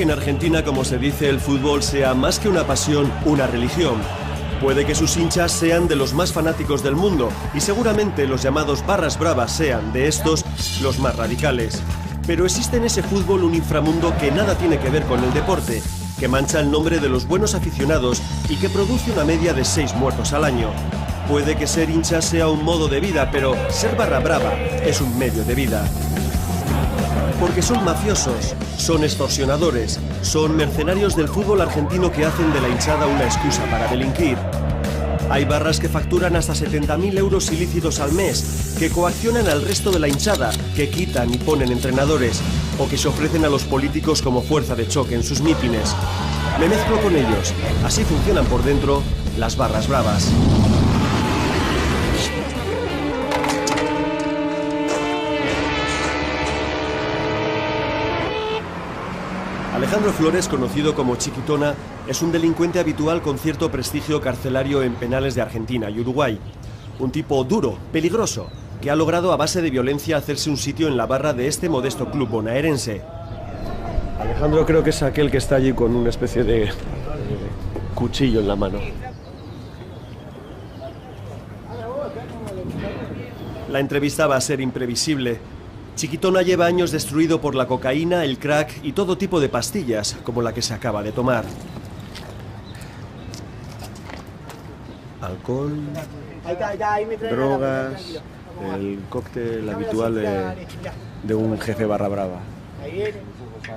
que en Argentina, como se dice, el fútbol sea más que una pasión, una religión. Puede que sus hinchas sean de los más fanáticos del mundo y seguramente los llamados barras bravas sean, de estos, los más radicales. Pero existe en ese fútbol un inframundo que nada tiene que ver con el deporte, que mancha el nombre de los buenos aficionados y que produce una media de 6 muertos al año. Puede que ser hincha sea un modo de vida, pero ser barra brava es un medio de vida. Porque son mafiosos, son extorsionadores, son mercenarios del fútbol argentino que hacen de la hinchada una excusa para delinquir. Hay barras que facturan hasta 70.000 euros ilícitos al mes, que coaccionan al resto de la hinchada, que quitan y ponen entrenadores, o que se ofrecen a los políticos como fuerza de choque en sus mítines. Me mezclo con ellos, así funcionan por dentro las barras bravas. Alejandro Flores, conocido como Chiquitona, es un delincuente habitual con cierto prestigio carcelario en penales de Argentina y Uruguay. Un tipo duro, peligroso, que ha logrado a base de violencia hacerse un sitio en la barra de este modesto club bonaerense. Alejandro creo que es aquel que está allí con una especie de cuchillo en la mano. La entrevista va a ser imprevisible. Chiquitona lleva años destruido por la cocaína, el crack y todo tipo de pastillas, como la que se acaba de tomar. Alcohol, drogas, el cóctel habitual de un jefe barra brava.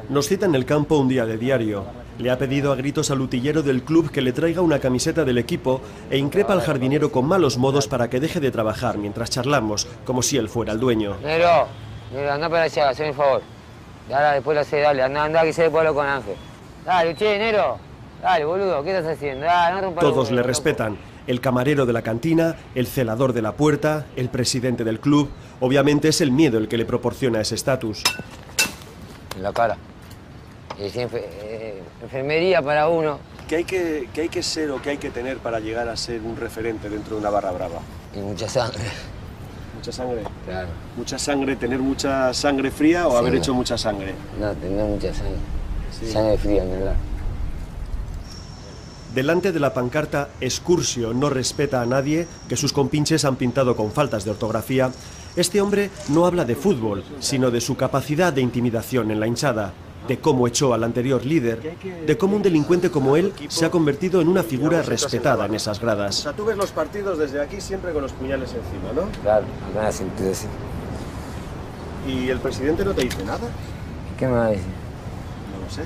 Nos cita en el campo un día de diario. Le ha pedido a gritos al utillero del club que le traiga una camiseta del equipo e increpa al jardinero con malos modos para que deje de trabajar mientras charlamos, como si él fuera el dueño. Negro, anda para allá, hazme un favor. Ahora después lo hace, dale, anda que se pueblo con Ángel. Dale, che, negro. Dale, boludo, ¿qué estás haciendo? Dale, no rompas. Todos le respetan. El camarero de la cantina, el celador de la puerta, el presidente del club. Obviamente es el miedo el que le proporciona ese estatus. En la cara. Enfermería para uno. ¿Qué hay que ser o qué hay que tener para llegar a ser un referente dentro de una barra brava? Y mucha sangre. ¿Mucha sangre? Claro. ¿Mucha sangre, tener mucha sangre fría o sí, haber hecho mucha sangre? No, tener mucha sangre. Sí. Sangre fría, en verdad. Delante de la pancarta "Excursio no respeta a nadie", que sus compinches han pintado con faltas de ortografía, este hombre no habla de fútbol, sino de su capacidad de intimidación en la hinchada, de cómo echó al anterior líder, de cómo un delincuente como él se ha convertido en una figura respetada en esas gradas. O sea, tú ves los partidos desde aquí siempre con los puñales encima, ¿no? Claro, acá en la cintura, sí. ¿Y el presidente no te dice nada? ¿Qué me va a decir? No lo sé.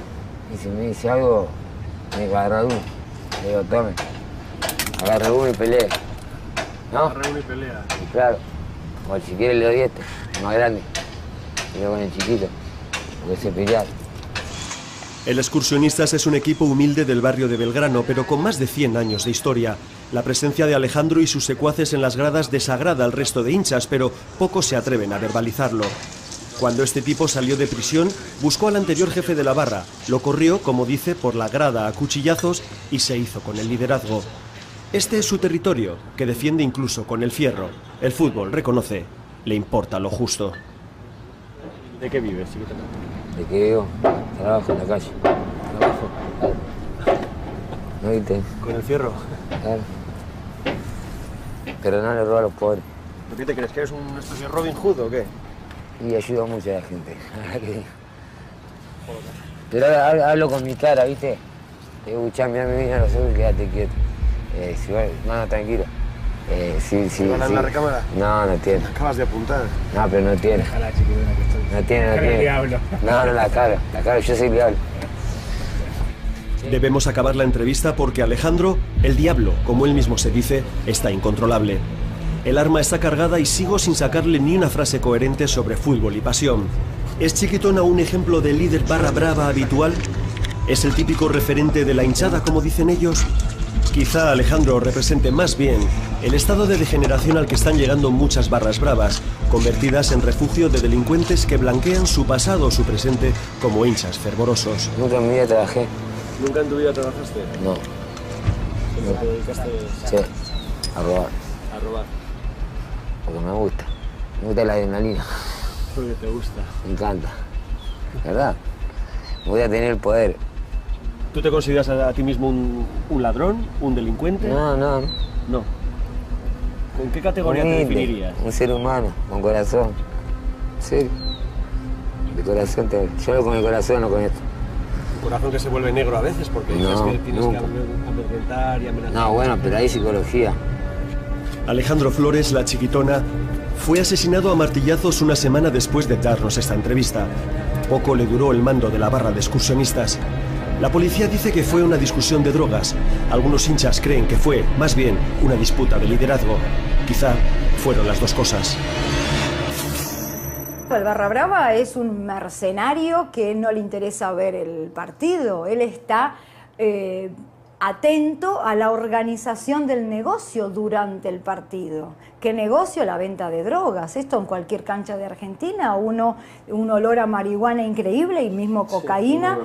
Y si me dice algo, me agarra uno. Le digo, tome, agarra uno y pelea. ¿No? Agarra uno y pelea. Y claro, o si quiere le doy este, el más grande. Pero con el chiquito, porque se pelear. El Excursionistas es un equipo humilde del barrio de Belgrano, pero con más de 100 años de historia. La presencia de Alejandro y sus secuaces en las gradas desagrada al resto de hinchas, pero pocos se atreven a verbalizarlo. Cuando este tipo salió de prisión, buscó al anterior jefe de la barra, lo corrió, como dice, por la grada a cuchillazos y se hizo con el liderazgo. Este es su territorio, que defiende incluso con el fierro. El fútbol, reconoce, le importa lo justo. ¿De qué vives, chiquito? ¿De qué vivo? Trabajo en la calle. ¿Trabajo? ¿No viste? ¿Con el fierro? Claro. Pero no le robo a los pobres. ¿Qué te crees, que eres una especie de Robin Hood o qué? Y ayuda mucho a la gente. Pero ahora hablo con mi cara, ¿viste? Te digo, mirá mi vida, no sé, quédate quieto. No, tranquilo. ¿Te van a dar la recámara? No, no tiene. Acabas de apuntar. No, pero no tiene. Déjala, chiquitona, que estoy. No tiene. Diablo. No, la cara, yo soy el diablo. Debemos acabar la entrevista porque Alejandro, el diablo, como él mismo se dice, está incontrolable. El arma está cargada y sigo sin sacarle ni una frase coherente sobre fútbol y pasión. ¿Es Chiquitona un ejemplo de líder barra brava habitual? ¿Es el típico referente de la hinchada, como dicen ellos? Quizá Alejandro represente más bien el estado de degeneración al que están llegando muchas barras bravas, convertidas en refugio de delincuentes que blanquean su pasado o su presente como hinchas fervorosos. Nunca en mi vida trabajé. ¿Nunca en tu vida trabajaste? No. ¿Te dedicaste Sí, a robar. a robar? Porque me gusta. Me gusta la adrenalina. Porque te gusta. Me encanta. ¿Verdad? voy a tener el poder. ¿Tú te consideras a ti mismo un ladrón, un delincuente? No. No. ¿Con qué categoría te Humilde, definirías? un ser humano, con corazón. Sí. De corazón, yo con el corazón, no con esto. Un corazón que se vuelve negro a veces porque dices que tienes nunca. que amedrentar y amenazar. No, bueno, pero hay psicología. Alejandro Flores, la chiquitona, fue asesinado a martillazos una semana después de darnos esta entrevista. Poco le duró el mando de la barra de excursionistas. La policía dice que fue una discusión de drogas. Algunos hinchas creen que fue, más bien, una disputa de liderazgo. Quizá fueron las dos cosas. El Barra Brava es un mercenario que no le interesa ver el partido. Él está atento a la organización del negocio durante el partido. ¿Qué negocio? La venta de drogas. Esto en cualquier cancha de Argentina, un olor a marihuana increíble y mismo cocaína.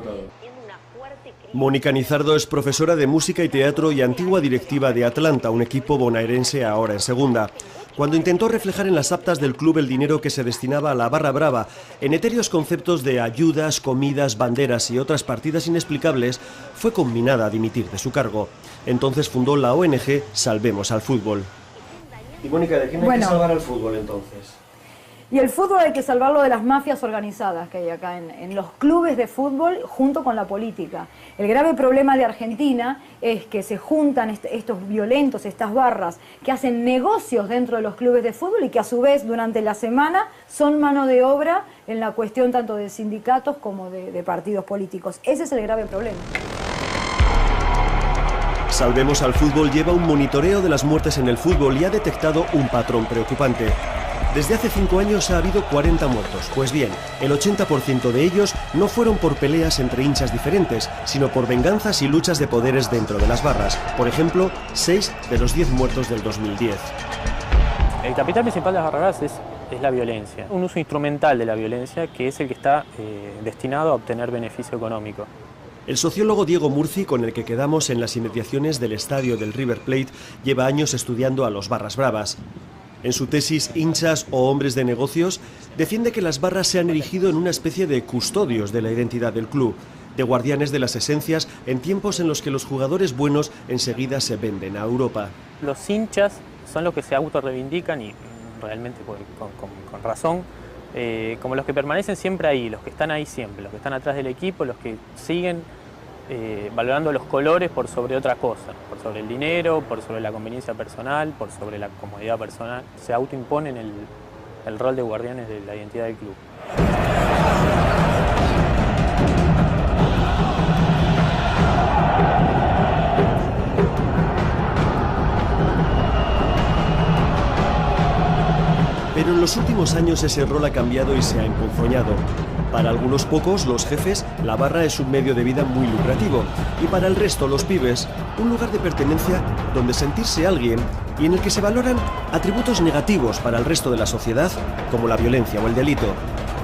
Mónica Nizardo es profesora de música y teatro y antigua directiva de Atlanta, un equipo bonaerense ahora en segunda. Cuando intentó reflejar en las actas del club el dinero que se destinaba a la Barra Brava, en etéreos conceptos de ayudas, comidas, banderas y otras partidas inexplicables, fue conminada a dimitir de su cargo. Entonces fundó la ONG Salvemos al Fútbol. Y Mónica, ¿de quién hay que salvar al fútbol entonces? Y el fútbol hay que salvarlo de las mafias organizadas que hay acá en los clubes de fútbol junto con la política. El grave problema de Argentina es que se juntan estos violentos, estas barras que hacen negocios dentro de los clubes de fútbol y que a su vez durante la semana son mano de obra en la cuestión tanto de sindicatos como de partidos políticos. Ese es el grave problema. Salvemos al Fútbol lleva un monitoreo de las muertes en el fútbol y ha detectado un patrón preocupante. Desde hace 5 años ha habido 40 muertos. Pues bien, el 80% de ellos no fueron por peleas entre hinchas diferentes, sino por venganzas y luchas de poderes dentro de las barras. Por ejemplo, 6 de los 10 muertos del 2010. El capital principal de las barras es la violencia. Un uso instrumental de la violencia que es el que está destinado a obtener beneficio económico. El sociólogo Diego Murci, con el que quedamos en las inmediaciones del estadio del River Plate, lleva años estudiando a los barras bravas. En su tesis Hinchas o hombres de negocios, defiende que las barras se han erigido en una especie de custodios de la identidad del club, de guardianes de las esencias en tiempos en los que los jugadores buenos enseguida se venden a Europa. Los hinchas son los que se autorreivindican y realmente con razón, como los que permanecen siempre ahí, los que están ahí siempre, los que están atrás del equipo, los que siguen valorando los colores por sobre otra cosa, por sobre el dinero, por sobre la conveniencia personal, por sobre la comodidad personal. Se autoimponen el rol de guardianes de la identidad del club. Pero en los últimos años ese rol ha cambiado y se ha emponzoñado. Para algunos pocos, los jefes, la barra es un medio de vida muy lucrativo. Y para el resto, los pibes, un lugar de pertenencia donde sentirse alguien y en el que se valoran atributos negativos para el resto de la sociedad, como la violencia o el delito.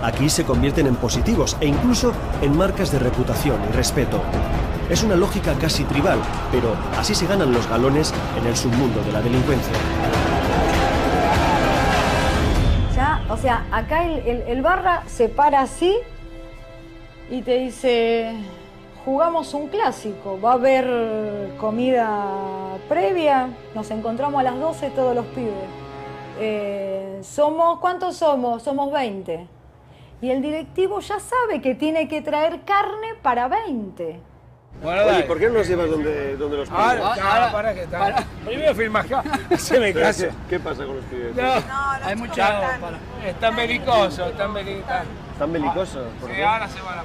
Aquí se convierten en positivos e incluso en marcas de reputación y respeto. Es una lógica casi tribal, pero así se ganan los galones en el submundo de la delincuencia. O sea, acá el barra se para así y te dice, jugamos un clásico, va a haber comida previa, nos encontramos a las 12 todos los pibes. ¿Cuántos somos? Somos 20. Y el directivo ya sabe que tiene que traer carne para 20. Bueno, oye, ¿por qué no nos llevas donde los pibes? Ahora, para que está. Primero firma acá. Se me caso. ¿Qué pasa con los pibes? No, hay mucho. Están belicosos, están belicosos. ¿Están belicosos? ¿Por Sí, qué? ahora se van a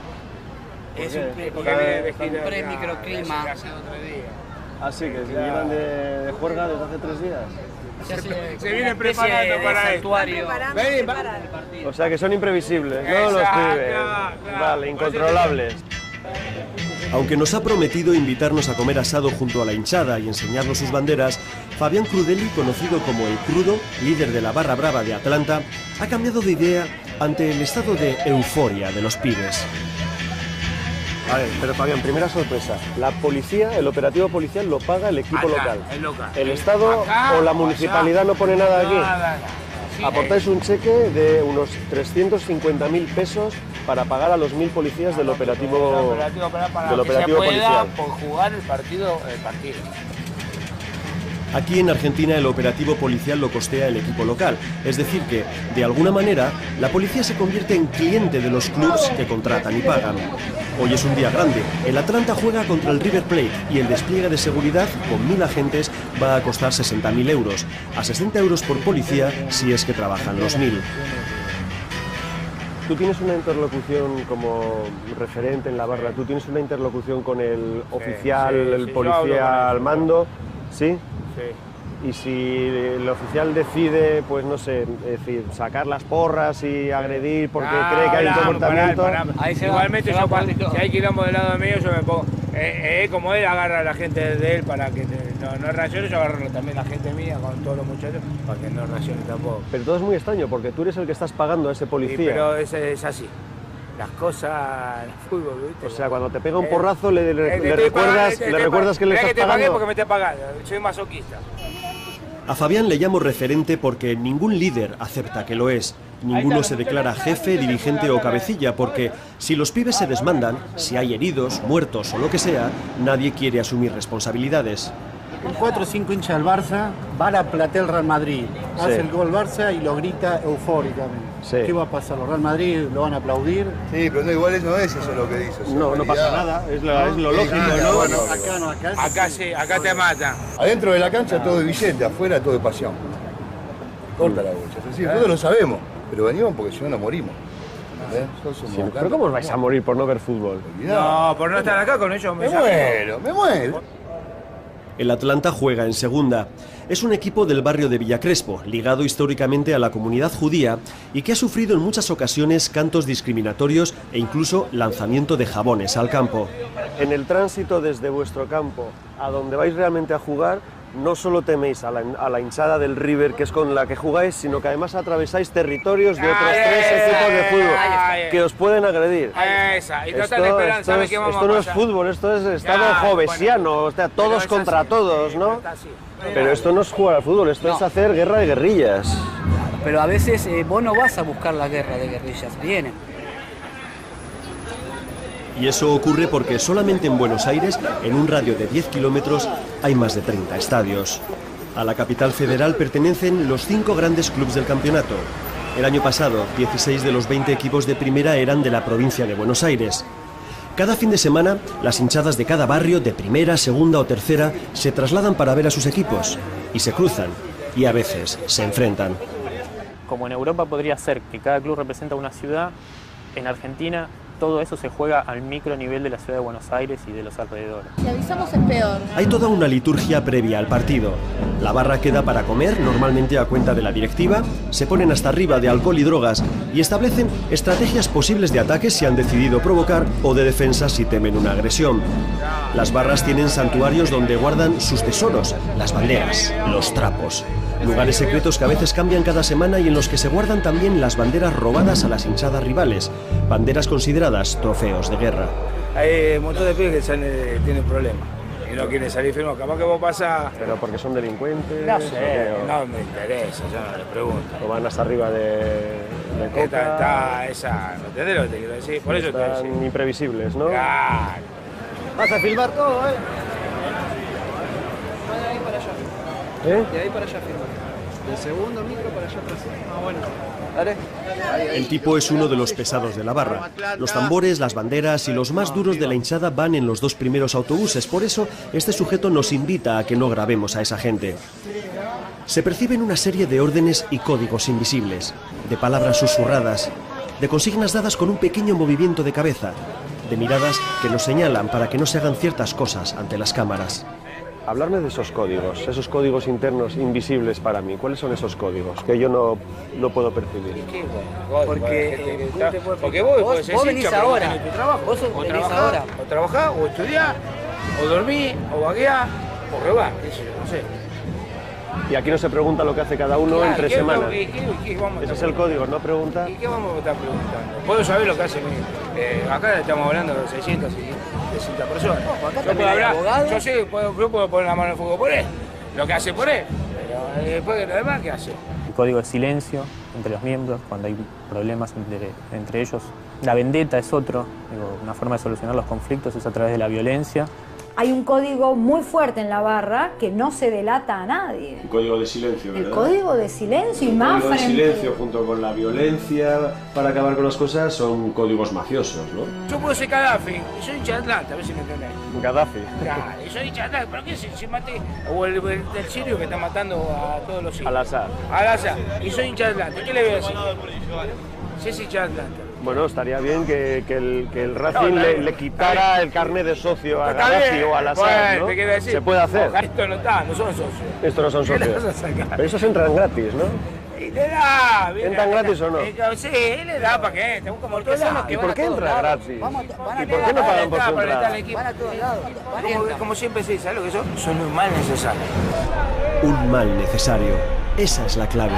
porque viene de gira. Pre-microclima. Así que se llevan de juerga desde hace 3 días. Se vienen preparando para esto. O sea que son imprevisibles, ¿no? Los pibes. Claro. Vale, incontrolables. Aunque nos ha prometido invitarnos a comer asado junto a la hinchada y enseñarnos sus banderas, Fabián Crudeli, conocido como El Crudo, líder de la barra brava de Atlanta, ha cambiado de idea ante el estado de euforia de los pibes. A ver, pero Fabián, primera sorpresa. ¿La policía, el operativo policial lo paga el equipo local? El local. ¿El Estado Acá, o la municipalidad no pone nada aquí? Nada. Aportáis un cheque de unos 350.000 pesos para pagar a los 1.000 policías del operativo, policial. Por jugar el partido. Aquí en Argentina el operativo policial lo costea el equipo local, es decir que, de alguna manera, la policía se convierte en cliente de los clubes que contratan y pagan. Hoy es un día grande, el Atlanta juega contra el River Plate y el despliegue de seguridad con 1.000 agentes va a costar 60.000 euros, a 60 euros por policía si es que trabajan los 1.000. Tú tienes una interlocución como referente en la barra, tú tienes una interlocución con el oficial, el policía al mando, ¿sí? Sí. Y si el oficial decide, pues no sé, es decir, sacar las porras y agredir porque cree que hay un comportamiento... Igualmente yo, si hay quilombo del lado mío, yo me pongo... como él agarra a la gente de él para que no reaccione, yo agarro también a la gente mía con todos los muchachos para que no reaccione tampoco. Pero todo es muy extraño porque tú eres el que estás pagando a ese policía. Sí, pero es así. Las cosas, el fútbol, ¿viste? O sea, cuando te pega un porrazo le recuerdas que le estás que te pagando. Pagué porque me esté pagando, soy masoquista. A Fabián le llamo referente porque ningún líder acepta que lo es. Ninguno se declara jefe, dirigente o cabecilla porque si los pibes se desmandan, si hay heridos, muertos o lo que sea, nadie quiere asumir responsabilidades. 4 o 5 hinchas del Barça van a platear el Real Madrid. Hace el gol Barça y lo grita eufóricamente. Sí. ¿Qué va a pasar? ¿Los Real Madrid lo van a aplaudir? Sí, pero no, igual eso no es eso lo que dice. No pasa nada, es lo lógico, ¿no? Bueno, acá no, acá sí, acá te matan. Adentro de la cancha todo es billete, afuera todo es pasión. Corta la bocha. Es decir, nosotros lo sabemos, pero venimos porque si no nos morimos. Sí, ¿pero cómo os vais a morir por no ver fútbol? No, por no estar acá con ellos me muero. El Atlanta juega en segunda. Es un equipo del barrio de Villa Crespo, ligado históricamente a la comunidad judía y que ha sufrido en muchas ocasiones cantos discriminatorios e incluso lanzamiento de jabones al campo. En el tránsito desde vuestro campo a donde vais realmente a jugar, no solo teméis a la hinchada del River, que es con la que jugáis, sino que además atravesáis territorios de otros 3 equipos de fútbol que os pueden agredir. Esto no es fútbol, esto es estado jovesiano, o sea, todos contra todos, ¿no? Pero esto no es jugar al fútbol, esto es hacer guerra de guerrillas. Pero a veces vos no vas a buscar la guerra de guerrillas, vienen. Y eso ocurre porque solamente en Buenos Aires, en un radio de 10 kilómetros, hay más de 30 estadios. A la capital federal pertenecen los 5 grandes clubes del campeonato. El año pasado, 16 de los 20 equipos de primera eran de la provincia de Buenos Aires. Cada fin de semana, las hinchadas de cada barrio, de primera, segunda o tercera, se trasladan para ver a sus equipos. Y se cruzan. Y a veces se enfrentan. Como en Europa podría ser que cada club representa una ciudad, en Argentina todo eso se juega al micro nivel de la ciudad de Buenos Aires y de los alrededores. Si avisamos es peor. Hay toda una liturgia previa al partido. La barra queda para comer, normalmente a cuenta de la directiva, se ponen hasta arriba de alcohol y drogas y establecen estrategias posibles de ataques si han decidido provocar o de defensa si temen una agresión. Las barras tienen santuarios donde guardan sus tesoros, las banderas, los trapos. Lugares secretos que a veces cambian cada semana y en los que se guardan también las banderas robadas a las hinchadas rivales, banderas consideradas trofeos de guerra. Hay un montón de pibes que tienen problemas y no quieren salir firmes, capaz que vos pasás... ¿Pero porque son delincuentes? No sé, no me interesa, yo no les pregunto. ¿O van hasta arriba de coca? Está esa, ¿me entendés lo que te quiero decir? Por eso están te decía. Imprevisibles, ¿no? Claro. Vas a filmar todo, ¿eh? De ahí para allá. De ahí para allá firma. Del segundo micro para allá atrás. Ah, bueno. Dale. El tipo es uno de los pesados de la barra. Los tambores, las banderas y los más duros de la hinchada van en los 2 primeros autobuses. Por eso, este sujeto nos invita a que no grabemos a esa gente. Se perciben una serie de órdenes y códigos invisibles, de palabras susurradas, de consignas dadas con un pequeño movimiento de cabeza, de miradas que nos señalan para que no se hagan ciertas cosas ante las cámaras. Hablarme de esos códigos internos invisibles para mí. ¿Cuáles son esos códigos que yo no puedo percibir? Porque vos venís ahora. Vos venís ahora. O trabajás, o estudiás, o dormís, o vagueás, o robás, no sé. Y aquí no se pregunta lo que hace cada uno entre semanas. Ese es el código, no pregunta. ¿Y qué vamos a estar preguntando? Puedo saber lo que hace acá estamos hablando de 600 y 60 personas. No, acá yo puedo hablar, abogado. yo sé, yo puedo poner la mano en el fuego por él, lo que hace por él, pero después de lo demás, ¿qué hace? código de silencio entre los miembros, cuando hay problemas entre ellos. La vendetta es otro, digo, una forma de solucionar los conflictos es a través de la violencia. Hay un código muy fuerte en la barra que no se delata a nadie. Un código de silencio, ¿verdad? El código de silencio y más frente... El código de silencio junto con la violencia para acabar con las cosas son códigos mafiosos, ¿no? Yo puedo ser Gaddafi, y soy hincha de Atlanta, a ver si me entendés. Gaddafi. Claro, y soy hincha de Atlanta, ¿pero qué si maté? O el sirio que está matando a todos los sirios. Al-Assad. Al-Assad, y soy hincha de Atlanta, ¿qué le voy a decir? Si es hincha de Atlanta. Bueno, estaría bien que el Racing le quitara el carnet de socio a Gaddafi o a Al-Assad, ¿no? Se puede hacer. Esto no está, no son socios. Esto no son socios. Pero esos entran gratis, ¿no? Y le da. ¿Entran gratis o no? Sí, le da para que entre. Como el que ¿Y por qué entra gratis? ¿Y por qué no pagan por su entrada? Van a todos lados. Como siempre se dice, ¿sabes lo que son? Son un mal necesario. Un mal necesario. Esa es la clave.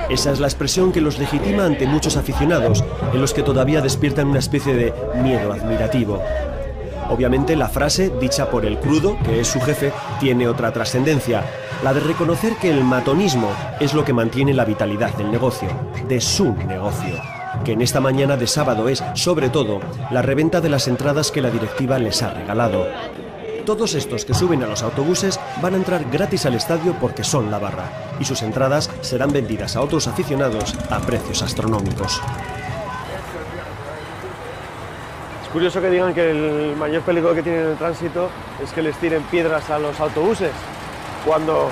Esa es la expresión que los legitima ante muchos aficionados, en los que todavía despiertan una especie de miedo admirativo. Obviamente la frase, dicha por el Crudo, que es su jefe, tiene otra trascendencia, la de reconocer que el matonismo es lo que mantiene la vitalidad del negocio, de su negocio, que en esta mañana de sábado es, sobre todo, la reventa de las entradas que la directiva les ha regalado. Todos estos que suben a los autobuses van a entrar gratis al estadio porque son la barra, y sus entradas serán vendidas a otros aficionados a precios astronómicos. Es curioso que digan que el mayor peligro que tienen en el tránsito es que les tiren piedras a los autobuses, cuando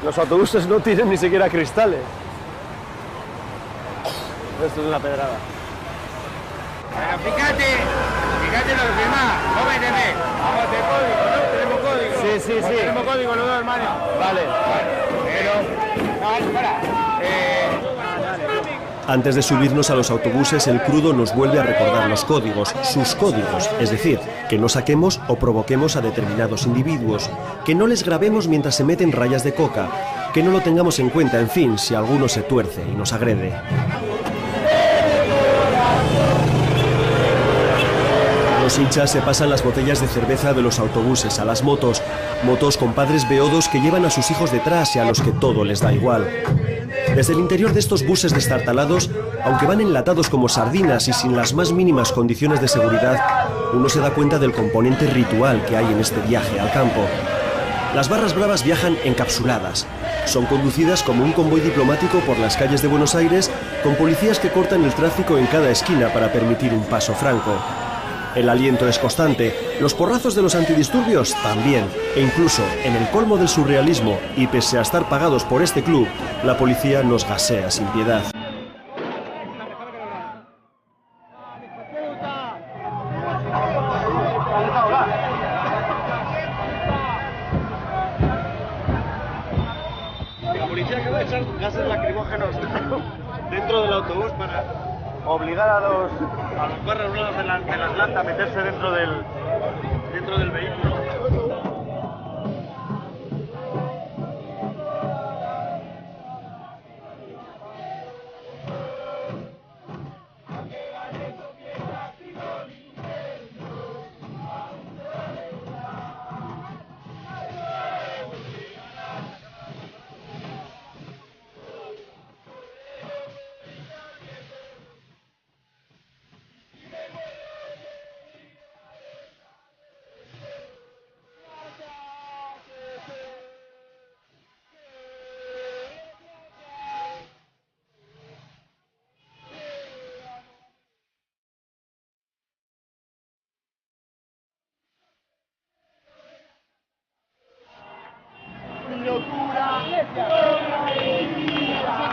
los autobuses no tienen ni siquiera cristales. Esto es una pedrada. Bueno, fíjate lo que firmás, no me entendés. Vamos a tener código, ¿no? Tenemos código. Sí. Tenemos código los dos, hermano. Vale. Pero, no, para. Antes de subirnos a los autobuses, el Crudo nos vuelve a recordar los códigos, sus códigos, es decir, que no saquemos o provoquemos a determinados individuos, que no les grabemos mientras se meten rayas de coca, que no lo tengamos en cuenta, en fin, si alguno se tuerce y nos agrede. Los hinchas se pasan las botellas de cerveza de los autobuses a las motos, motos con padres beodos que llevan a sus hijos detrás y a los que todo les da igual. Desde el interior de estos buses destartalados, aunque van enlatados como sardinas y sin las más mínimas condiciones de seguridad, uno se da cuenta del componente ritual que hay en este viaje al campo. Las barras bravas viajan encapsuladas. Son conducidas como un convoy diplomático por las calles de Buenos Aires, con policías que cortan el tráfico en cada esquina para permitir un paso franco. El aliento es constante, los porrazos de los antidisturbios también, e incluso en el colmo del surrealismo, y pese a estar pagados por este club, la policía nos gasea sin piedad. La policía acaba de echar gases lacrimógenos dentro del autobús para obligar a los barras bravas de la Atlanta a meterse dentro del vehículo.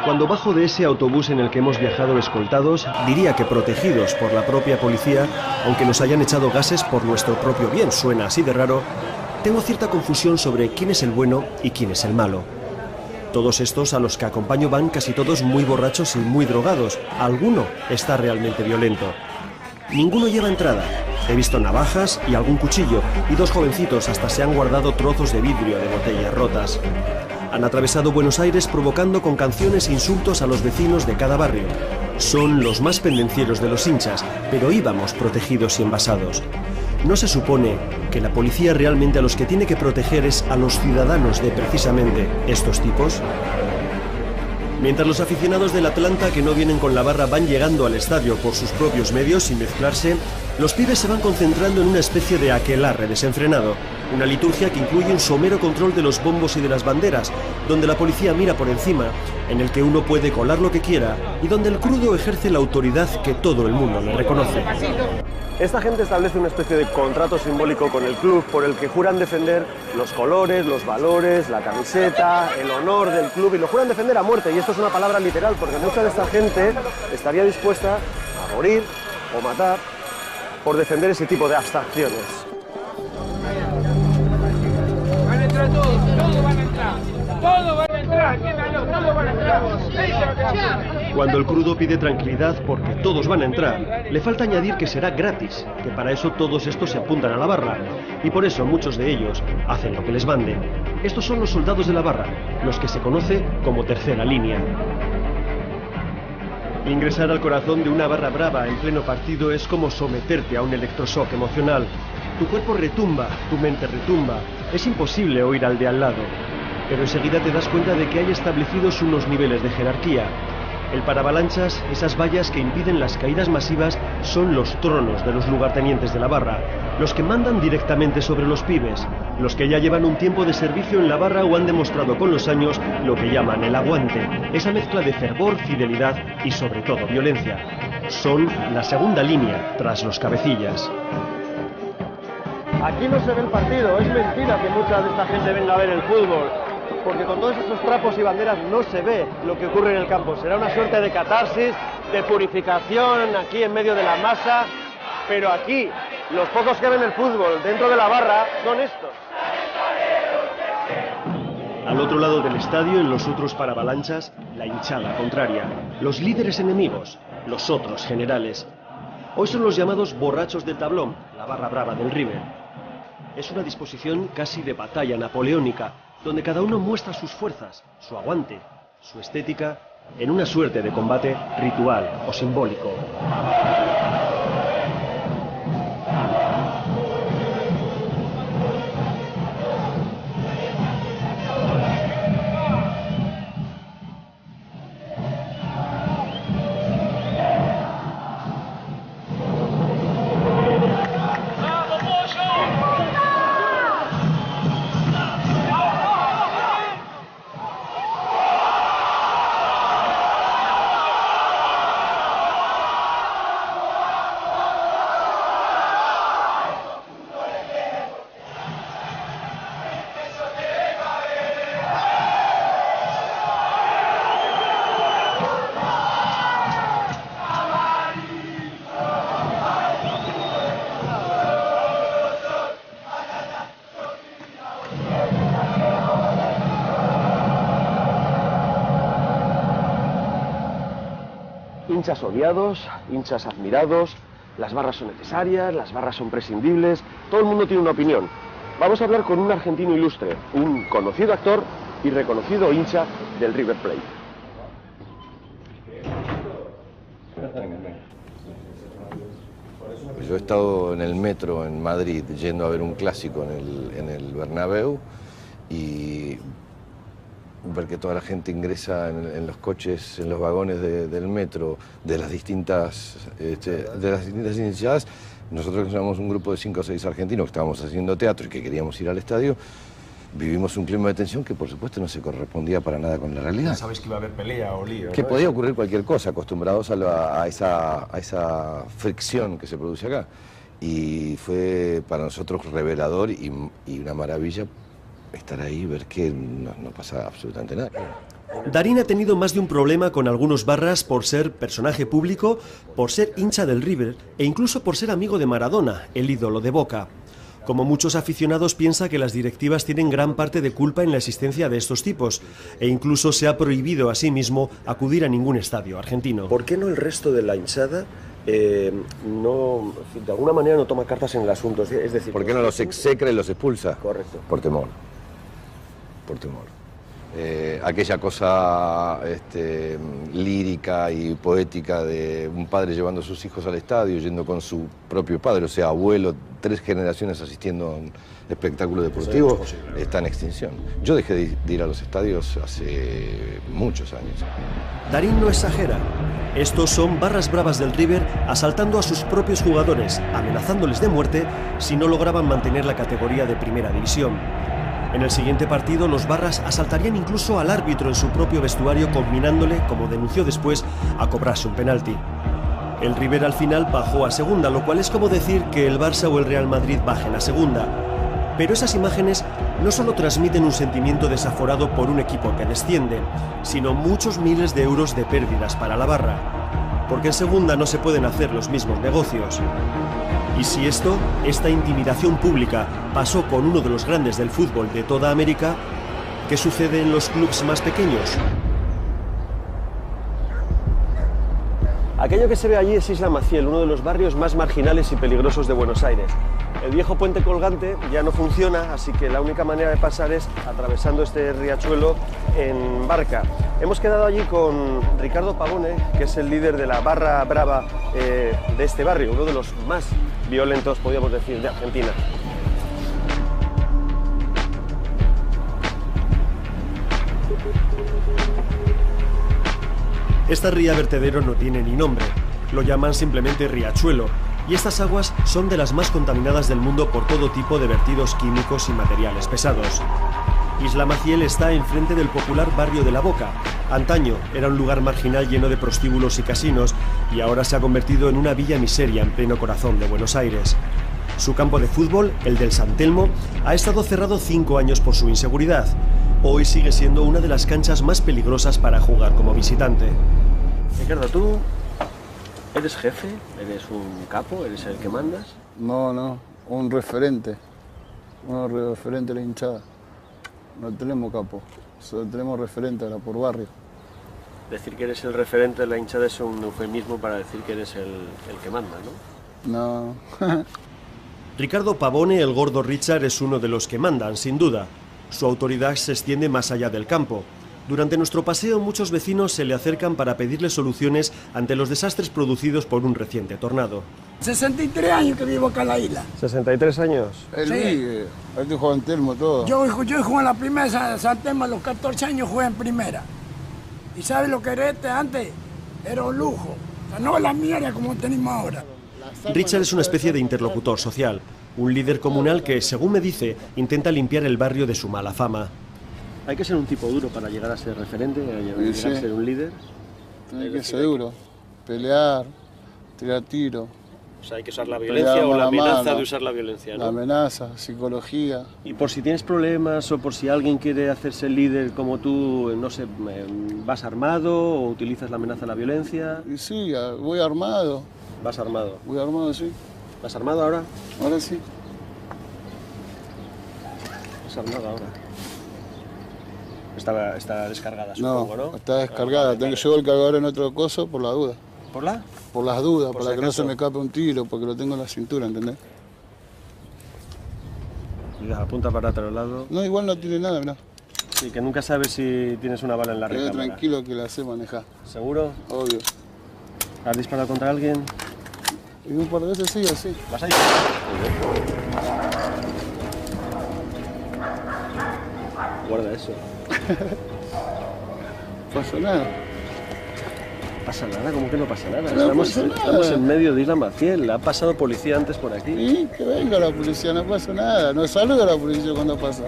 Cuando bajo de ese autobús en el que hemos viajado escoltados, diría que protegidos por la propia policía, aunque nos hayan echado gases por nuestro propio bien, suena así de raro, tengo cierta confusión sobre quién es el bueno y quién es el malo. Todos estos a los que acompaño van casi todos muy borrachos y muy drogados. Alguno está realmente violento. Ninguno lleva entrada. He visto navajas y algún cuchillo, y dos jovencitos hasta se han guardado trozos de vidrio de botellas rotas. Han atravesado Buenos Aires provocando con canciones e insultos a los vecinos de cada barrio. Son los más pendencieros de los hinchas, pero íbamos protegidos y envasados. ¿No se supone que la policía realmente a los que tiene que proteger es a los ciudadanos de precisamente estos tipos? Mientras los aficionados del Atlanta que no vienen con la barra van llegando al estadio por sus propios medios sin mezclarse, los pibes se van concentrando en una especie de aquelarre desenfrenado, una liturgia que incluye un somero control de los bombos y de las banderas, donde la policía mira por encima, en el que uno puede colar lo que quiera y donde el crudo ejerce la autoridad que todo el mundo le reconoce. Esta gente establece una especie de contrato simbólico con el club por el que juran defender los colores, los valores, la camiseta, el honor del club, y lo juran defender a muerte. Y esto es una palabra literal, porque mucha de esta gente estaría dispuesta a morir o matar por defender ese tipo de abstracciones. Van a entrar todos van a entrar. Todos van a entrar, todos van a entrar. Cuando el crudo pide tranquilidad porque todos van a entrar, le falta añadir que será gratis, que para eso todos estos se apuntan a la barra, y por eso muchos de ellos hacen lo que les manden. Estos son los soldados de la barra, los que se conoce como tercera línea. Ingresar al corazón de una barra brava en pleno partido es como someterte a un electroshock emocional. Tu cuerpo retumba, tu mente retumba, es imposible oír al de al lado. Pero enseguida te das cuenta de que hay establecidos unos niveles de jerarquía. El paravalanchas, esas vallas que impiden las caídas masivas, son los tronos de los lugartenientes de la barra, los que mandan directamente sobre los pibes, los que ya llevan un tiempo de servicio en la barra o han demostrado con los años lo que llaman el aguante, esa mezcla de fervor, fidelidad y sobre todo violencia. Son la segunda línea tras los cabecillas. Aquí no se ve el partido, es mentira que mucha de esta gente venga a ver el fútbol, porque con todos esos trapos y banderas no se ve lo que ocurre en el campo. Será una suerte de catarsis, de purificación aquí en medio de la masa, pero aquí los pocos que ven el fútbol dentro de la barra son estos. Al otro lado del estadio, en los otros paravalanchas, la hinchada contraria, los líderes enemigos, los otros generales. Hoy son los llamados borrachos del tablón, la barra brava del River. Es una disposición casi de batalla napoleónica, donde cada uno muestra sus fuerzas, su aguante, su estética, en una suerte de combate ritual o simbólico. Hinchas odiados, hinchas admirados, las barras son necesarias, las barras son prescindibles, todo el mundo tiene una opinión. Vamos a hablar con un argentino ilustre, un conocido actor y reconocido hincha del River Plate. Yo he estado en el metro en Madrid yendo a ver un clásico en el Bernabéu y ver que toda la gente ingresa en los coches, en los vagones del metro, de las distintas hinchadas. Nosotros que somos un grupo de 5 o 6 argentinos que estábamos haciendo teatro y que queríamos ir al estadio, vivimos un clima de tensión que por supuesto no se correspondía para nada con la realidad. Sabéis que iba a haber pelea o lío, que ¿no? podía ocurrir cualquier cosa, acostumbrados a esa fricción que se produce acá. Y fue para nosotros revelador y una maravilla estar ahí y ver que no pasa absolutamente nada. Darín ha tenido más de un problema con algunos barras por ser personaje público, por ser hincha del River e incluso por ser amigo de Maradona, el ídolo de Boca. Como muchos aficionados, piensa que las directivas tienen gran parte de culpa en la existencia de estos tipos e incluso se ha prohibido a sí mismo acudir a ningún estadio argentino. ¿Por qué no el resto de la hinchada no, de alguna manera no toma cartas en el asunto? Es decir, ¿por qué no los execra y los expulsa? Correcto. Por temor. Por temor. aquella cosa lírica y poética de un padre llevando a sus hijos al estadio, yendo con su propio padre, o sea, abuelo, 3 generaciones asistiendo a un espectáculo deportivo, está en extinción. Yo dejé de ir a los estadios hace muchos años. Darín no exagera. Estos son barras bravas del River asaltando a sus propios jugadores, amenazándoles de muerte si no lograban mantener la categoría de primera división. En el siguiente partido, los barras asaltarían incluso al árbitro en su propio vestuario, combinándole, como denunció después, a cobrarse un penalti. El River al final bajó a segunda, lo cual es como decir que el Barça o el Real Madrid bajen a segunda. Pero esas imágenes no solo transmiten un sentimiento desaforado por un equipo que desciende, sino muchos miles de euros de pérdidas para la barra. Porque en segunda no se pueden hacer los mismos negocios. Y si esta intimidación pública pasó con uno de los grandes del fútbol de toda América, ¿qué sucede en los clubes más pequeños? Aquello que se ve allí es Isla Maciel, uno de los barrios más marginales y peligrosos de Buenos Aires. El viejo puente colgante ya no funciona, así que la única manera de pasar es atravesando este riachuelo en barca. Hemos quedado allí con Ricardo Pavone, que es el líder de la barra brava de este barrio, uno de los más violentos, podríamos decir, de Argentina. Esta ría vertedero no tiene ni nombre, lo llaman simplemente riachuelo, y estas aguas son de las más contaminadas del mundo por todo tipo de vertidos químicos y materiales pesados. Isla Maciel está enfrente del popular barrio de La Boca. Antaño era un lugar marginal lleno de prostíbulos y casinos, y ahora se ha convertido en una villa miseria en pleno corazón de Buenos Aires. Su campo de fútbol, el del San Telmo, ha estado cerrado 5 años por su inseguridad. Hoy sigue siendo una de las canchas más peligrosas para jugar como visitante. Ricardo, ¿tú eres jefe? ¿Eres un capo? ¿Eres el que mandas? No, un referente. Un referente de la hinchada. No tenemos capo, solo tenemos referente ahora por barrio. Decir que eres el referente de la hinchada es un eufemismo para decir que eres el que manda, ¿no? No. Ricardo Pavone, el gordo Richard, es uno de los que mandan, sin duda. Su autoridad se extiende más allá del campo. Durante nuestro paseo, muchos vecinos se le acercan para pedirle soluciones ante los desastres producidos por un reciente tornado. 63 años que vivo acá en la isla. ¿63 años? Él Sí. vive, él jugó en Telmo todo. Yo jugué en la primera San Telmo a los 14 años, jugué en primera. ¿Y sabes lo que era antes? Era un lujo. O sea, no la mierda como tenemos ahora. Richard es una especie de interlocutor social, un líder comunal que, según me dice, intenta limpiar el barrio de su mala fama. Hay que ser un tipo duro para llegar a ser referente, a llegar a ser un líder. Hay que ser duro, pelear, tirar tiro. O sea, hay que usar la violencia o la amenaza de usar la violencia, ¿no? La amenaza, psicología. Y por si tienes problemas o por si alguien quiere hacerse líder como tú, no sé, ¿vas armado o utilizas la amenaza de la violencia? Y sí, voy armado. ¿Vas armado? Voy armado, sí. ¿Vas armado ahora? Ahora sí. ¿Vas armado ahora? Está descargada, supongo, ¿no? Está descargada. Tengo que llevar el cargador en otro coso por la duda. ¿Por la? Por las dudas, Por para si que no se acaso. me escape un tiro, porque lo tengo en la cintura, ¿entendés? Y apunta para otro lado. No, igual no tiene nada, mirá. Sí, que nunca sabes si tienes una bala en la Quedé recámara. tranquilo que la sé manejar. ¿Seguro? Obvio. ¿Has disparado contra alguien? Y un par de veces sí, así. ¿Vas ahí? Guarda eso. No pasa nada. No pasa nada, ¿cómo que no pasa nada? No pasa nada. Estamos en medio de Isla Maciel, ha pasado policía antes por aquí. Sí, que venga la policía, no pasa nada. No saluda a la policía cuando pasa.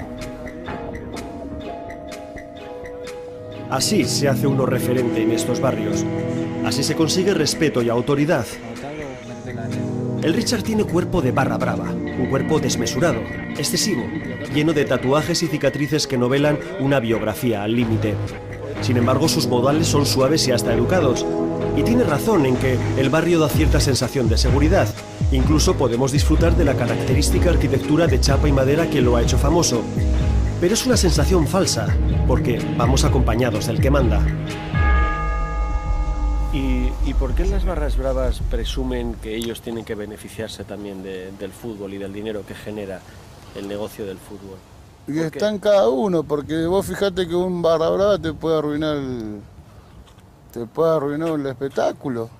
Así se hace uno referente en estos barrios. Así se consigue respeto y autoridad. El Richard tiene cuerpo de barra brava, un cuerpo desmesurado, excesivo, lleno de tatuajes y cicatrices que novelan una biografía al límite. Sin embargo, sus modales son suaves y hasta educados. Y tiene razón en que el barrio da cierta sensación de seguridad. Incluso podemos disfrutar de la característica arquitectura de chapa y madera que lo ha hecho famoso. Pero es una sensación falsa, porque vamos acompañados del que manda. ¿Y por qué las barras bravas presumen que ellos tienen que beneficiarse también del fútbol y del dinero que genera el negocio del fútbol? Y está en cada uno, porque vos fijate que un barra brava te puede arruinar el espectáculo.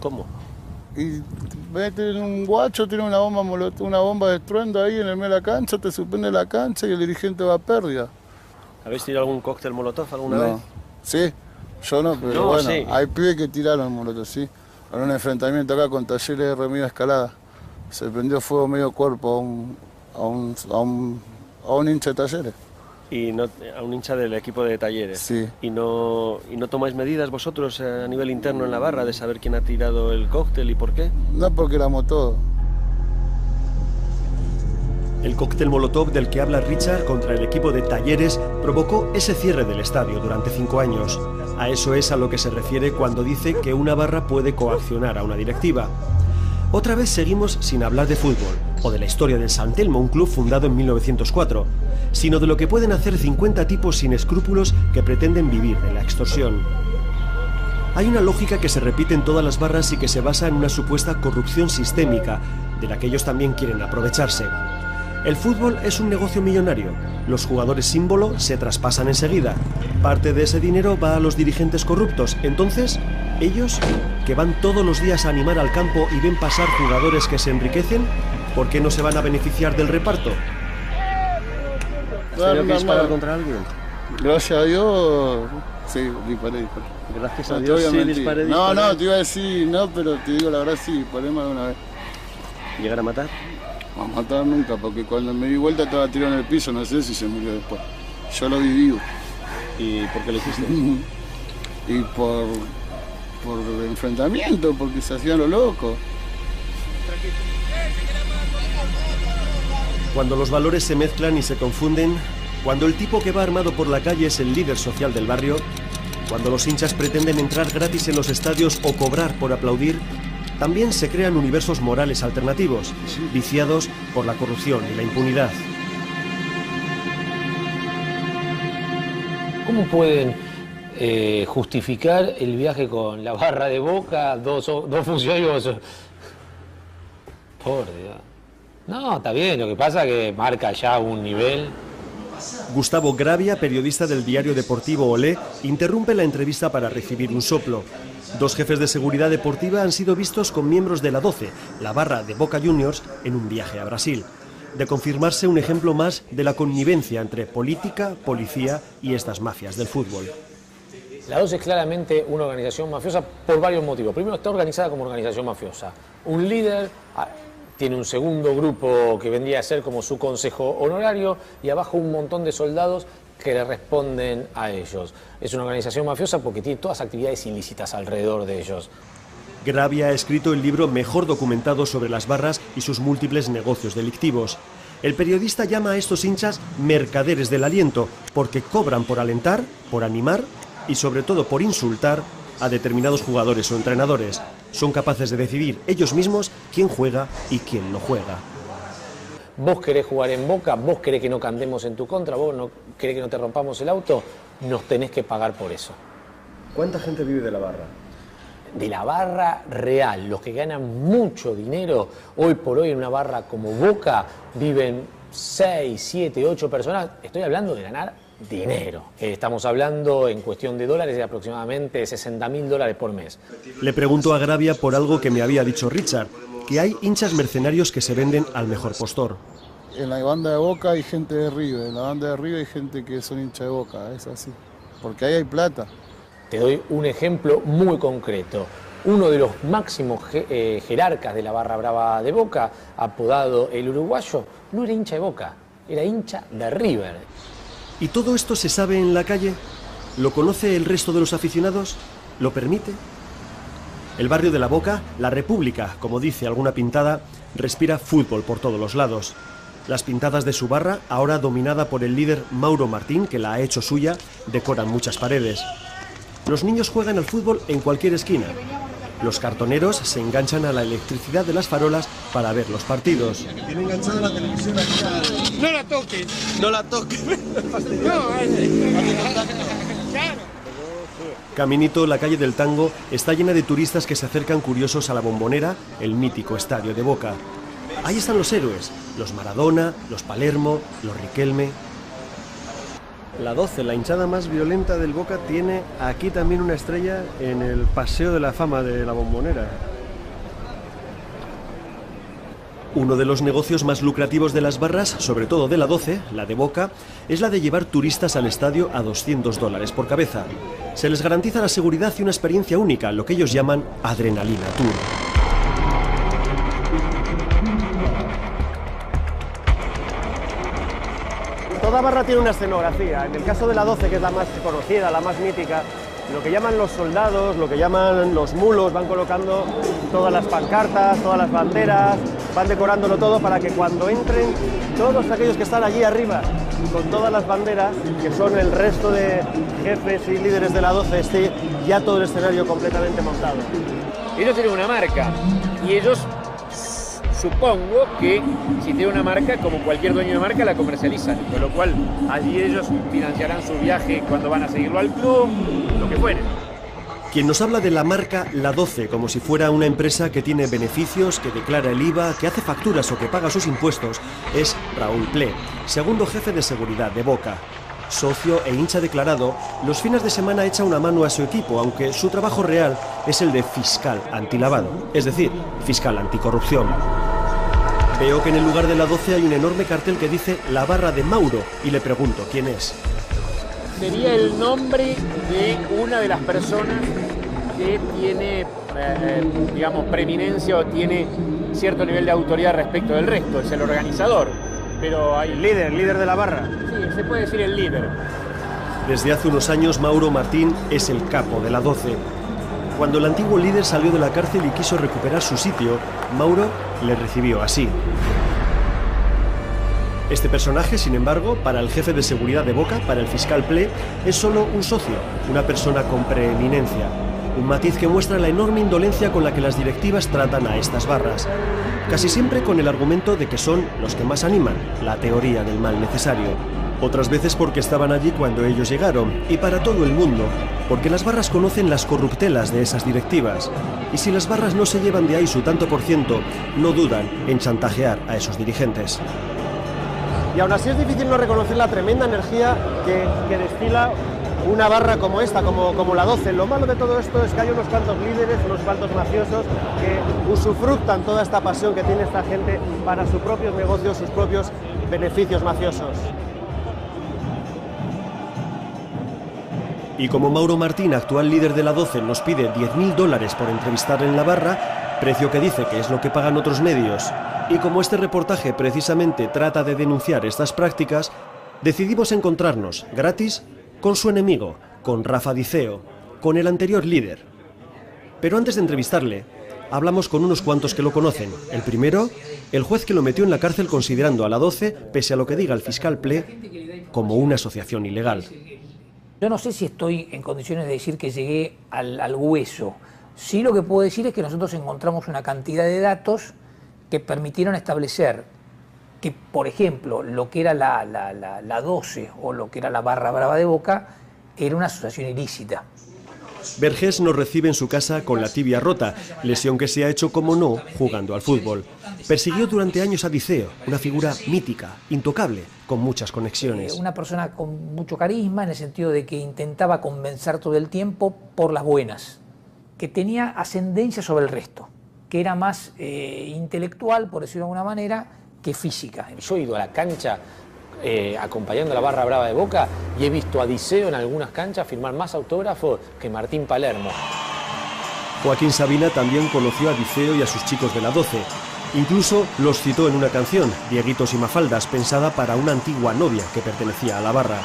¿Cómo? Y meten un guacho, tiene una bomba de estruendo ahí en el medio de la cancha, te suspende la cancha y el dirigente va a pérdida. ¿Habéis tirado algún cóctel molotov alguna vez? Sí, yo no, pero no, bueno, sí. Hay pibes que tiraron molotov, sí. En un enfrentamiento acá con Talleres de Remedios Escalada. Se prendió fuego medio cuerpo a un hincha de Talleres. Y no, a un hincha del equipo de Talleres. Sí. ¿Y no tomáis medidas vosotros a nivel interno en la barra de saber quién ha tirado el cóctel y por qué? No, porque éramos todos. El cóctel molotov del que habla Richard contra el equipo de Talleres provocó ese cierre del estadio durante 5 años. A eso es a lo que se refiere cuando dice que una barra puede coaccionar a una directiva. Otra vez seguimos sin hablar de fútbol, o de la historia del San Telmo, un club fundado en 1904, sino de lo que pueden hacer 50 tipos sin escrúpulos que pretenden vivir de la extorsión. Hay una lógica que se repite en todas las barras y que se basa en una supuesta corrupción sistémica, de la que ellos también quieren aprovecharse. El fútbol es un negocio millonario. Los jugadores símbolo se traspasan enseguida. Parte de ese dinero va a los dirigentes corruptos. Entonces, ellos, que van todos los días a animar al campo y ven pasar jugadores que se enriquecen, ¿por qué no se van a beneficiar del reparto? ¿Has tenido que disparar contra alguien? Gracias a Dios, sí, disparé. Gracias a Dios, sí, disparé. No, te iba a decir no, pero te digo la verdad, sí, disparé más de una vez. ¿Llegar a matar? A matar nunca, porque cuando me di vuelta estaba tirado en el piso, no sé si se murió después. Yo lo viví. ¿Y por qué lo hiciste? Y por enfrentamiento, porque se hacían lo loco. Cuando los valores se mezclan y se confunden, cuando el tipo que va armado por la calle es el líder social del barrio, cuando los hinchas pretenden entrar gratis en los estadios o cobrar por aplaudir, también se crean universos morales alternativos, viciados por la corrupción y la impunidad. ¿Cómo pueden justificar el viaje con la barra de Boca, dos funcionarios? Por Dios. No, está bien, lo que pasa es que marca ya un nivel. Gustavo Gravia, periodista del diario deportivo Olé, interrumpe la entrevista para recibir un soplo. 2 jefes de seguridad deportiva han sido vistos con miembros de la 12, la barra de Boca Juniors, en un viaje a Brasil. De confirmarse un ejemplo más de la connivencia entre política, policía y estas mafias del fútbol. La 12 es claramente una organización mafiosa por varios motivos. Primero, está organizada como organización mafiosa. Un líder tiene un segundo grupo que vendría a ser como su consejo honorario y abajo un montón de soldados que le responden a ellos. Es una organización mafiosa porque tiene todas actividades ilícitas alrededor de ellos. Gravia ha escrito el libro mejor documentado sobre las barras y sus múltiples negocios delictivos. El periodista llama a estos hinchas mercaderes del aliento porque cobran por alentar, por animar y sobre todo por insultar a determinados jugadores o entrenadores. Son capaces de decidir ellos mismos quién juega y quién no juega. Vos querés jugar en Boca, vos querés que no cantemos en tu contra, vos no querés que no te rompamos el auto, nos tenés que pagar por eso. ¿Cuánta gente vive de la barra? De la barra real, los que ganan mucho dinero, hoy por hoy en una barra como Boca viven 6, 7, 8 personas. Estoy hablando de ganar dinero. Estamos hablando en cuestión de dólares de aproximadamente $60.000 por mes. Le pregunto a Gravia por algo que me había dicho Richard, que hay hinchas mercenarios que se venden al mejor postor. En la banda de Boca hay gente de River, en la banda de River hay gente que son hinchas de Boca, es así. Porque ahí hay plata. Te doy un ejemplo muy concreto. Uno de los máximos jerarcas de la barra brava de Boca, apodado el uruguayo, no era hincha de Boca, era hincha de River. ¿Y todo esto se sabe en la calle? ¿Lo conoce el resto de los aficionados? ¿Lo permite? El barrio de La Boca, la República, como dice alguna pintada, respira fútbol por todos los lados. Las pintadas de su barra, ahora dominada por el líder Mauro Martín, que la ha hecho suya, decoran muchas paredes. Los niños juegan al fútbol en cualquier esquina. Los cartoneros se enganchan a la electricidad de las farolas para ver los partidos. Tiene enganchada la televisión aquí. No la toques. No la toques. Caminito, la calle del Tango, está llena de turistas que se acercan curiosos a la Bombonera, el mítico estadio de Boca. Ahí están los héroes, los Maradona, los Palermo, los Riquelme. La 12, la hinchada más violenta del Boca, tiene aquí también una estrella en el Paseo de la Fama de la Bombonera. Uno de los negocios más lucrativos de las barras, sobre todo de la 12, la de Boca, es la de llevar turistas al estadio a $200 por cabeza. Se les garantiza la seguridad y una experiencia única, lo que ellos llaman Adrenalina Tour. Toda barra tiene una escenografía. En el caso de la 12, que es la más conocida, la más mítica, lo que llaman los soldados, lo que llaman los mulos, van colocando todas las pancartas, todas las banderas, van decorándolo todo para que cuando entren todos aquellos que están allí arriba con todas las banderas, que son el resto de jefes y líderes de la 12, esté ya todo el escenario completamente montado. Ellos tienen una marca y ellos, supongo que si tienen una marca, como cualquier dueño de marca, la comercializan, con lo cual allí ellos financiarán su viaje cuando van a seguirlo al club, lo que fuere. Quien nos habla de la marca La 12 como si fuera una empresa que tiene beneficios, que declara el IVA, que hace facturas o que paga sus impuestos, es Raúl Ple, segundo jefe de seguridad de Boca. Socio e hincha declarado, los fines de semana echa una mano a su equipo, aunque su trabajo real es el de fiscal antilavado, es decir, fiscal anticorrupción. Veo que en el lugar de la 12 hay un enorme cartel que dice La Barra de Mauro y le pregunto quién es. Sería el nombre de una de las personas que tiene, digamos, preeminencia o tiene cierto nivel de autoridad respecto del resto, es el organizador. Pero hay líder de la barra. Sí, se puede decir el líder. Desde hace unos años Mauro Martín es el capo de la 12. Cuando el antiguo líder salió de la cárcel y quiso recuperar su sitio, Mauro le recibió así. Este personaje, sin embargo, para el jefe de seguridad de Boca, para el fiscal Ple, es solo un socio, una persona con preeminencia. Un matiz que muestra la enorme indolencia con la que las directivas tratan a estas barras. Casi siempre con el argumento de que son los que más animan, la teoría del mal necesario. Otras veces porque estaban allí cuando ellos llegaron, y para todo el mundo, porque las barras conocen las corruptelas de esas directivas. Y si las barras no se llevan de ahí su tanto por ciento, no dudan en chantajear a esos dirigentes. Y aún así es difícil no reconocer la tremenda energía que destila una barra como esta, como la 12. Lo malo de todo esto es que hay unos cuantos líderes, unos cuantos mafiosos que usufructan toda esta pasión que tiene esta gente para sus propios negocios, sus propios beneficios mafiosos. Y como Mauro Martín, actual líder de la 12, nos pide $10.000 por entrevistarle en la barra, precio que dice que es lo que pagan otros medios, y como este reportaje precisamente trata de denunciar estas prácticas, decidimos encontrarnos, gratis, con su enemigo, con Rafa Diceo, con el anterior líder. Pero antes de entrevistarle, hablamos con unos cuantos que lo conocen. El primero, el juez que lo metió en la cárcel considerando a la 12, pese a lo que diga el fiscal Ple, como una asociación ilegal. Yo no sé si estoy en condiciones de decir que llegué al hueso. Sí, lo que puedo decir es que nosotros encontramos una cantidad de datos que permitieron establecer que, por ejemplo, lo que era la 12 o lo que era la Barra Brava de Boca era una asociación ilícita. Vergés nos recibe en su casa con la tibia rota, lesión que se ha hecho, como no, jugando al fútbol. Persiguió durante años a Diceo, una figura mítica, intocable, con muchas conexiones. Una persona con mucho carisma, en el sentido de que intentaba convencer todo el tiempo por las buenas, que tenía ascendencia sobre el resto, que era más intelectual, por decirlo de alguna manera, que física. Yo he ido a la cancha acompañando a la Barra Brava de Boca y he visto a Diceo en algunas canchas firmar más autógrafos que Martín Palermo. Joaquín Sabina también conoció a Diceo y a sus chicos de la 12. Incluso los citó en una canción, Dieguitos y Mafaldas, pensada para una antigua novia que pertenecía a la barra.